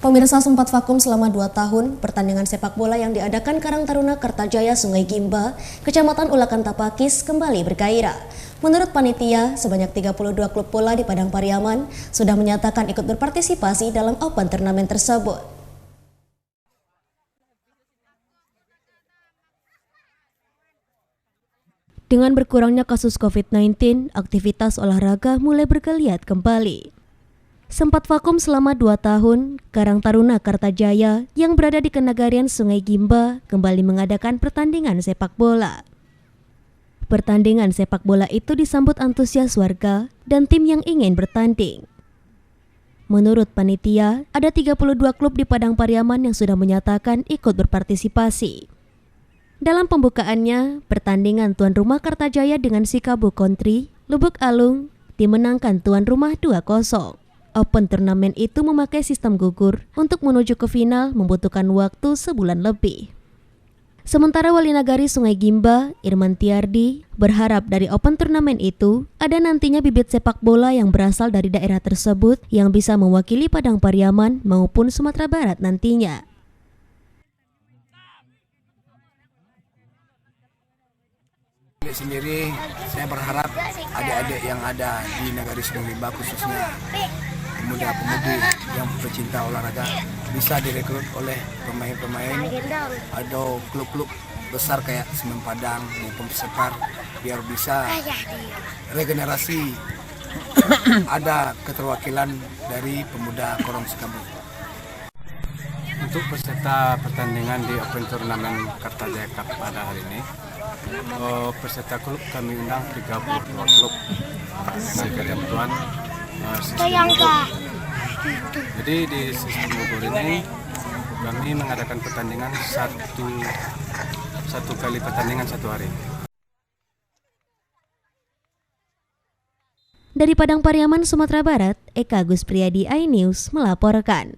Pemirsa, sempat vakum selama 2 tahun, pertandingan sepak bola yang diadakan Karang Taruna Kertajaya Sungai Gimba, Kecamatan Ulakan Tapakis kembali bergairah. Menurut panitia, sebanyak 32 klub bola di Padang Pariaman sudah menyatakan ikut berpartisipasi dalam open turnamen tersebut. Dengan berkurangnya kasus COVID-19, aktivitas olahraga mulai bergeliat kembali. Sempat vakum selama 2 tahun, Karang Taruna Kertajaya yang berada di Kenagarian Sungai Gimba kembali mengadakan pertandingan sepak bola. Pertandingan sepak bola itu disambut antusias warga dan tim yang ingin bertanding. Menurut panitia, ada 32 klub di Padang Pariaman yang sudah menyatakan ikut berpartisipasi. Dalam pembukaannya, pertandingan tuan rumah Kertajaya dengan Sikabu Country, Lubuk Alung, dimenangkan tuan rumah 2-0. Open turnamen itu memakai sistem gugur untuk menuju ke final membutuhkan waktu sebulan lebih. Sementara Wali Nagari Sungai Gimba, Irman Tiardi, berharap dari open turnamen itu ada nantinya bibit sepak bola yang berasal dari daerah tersebut yang bisa mewakili Padang Pariaman maupun Sumatera Barat nantinya. Sendiri, saya berharap adik-adik yang ada di Nagari Sungai Gimba, khususnya pemuda-pemudi yang pecinta olahraga, bisa direkrut oleh pemain-pemain atau klub-klub besar kayak Semen Padang maupun Sekar, biar bisa regenerasi ada keterwakilan dari pemuda Korong Sikabu. Untuk peserta pertandingan di Open Turnamen Kertajaya Cup pada hari ini, peserta klub kami undang 32 klub dengan ketentuan sistem gugur. Jadi di sistem gugur ini kami mengadakan pertandingan satu kali pertandingan 1 hari. Dari Padang Pariaman, Sumatera Barat, Eka Gus Priyadi, iNews melaporkan.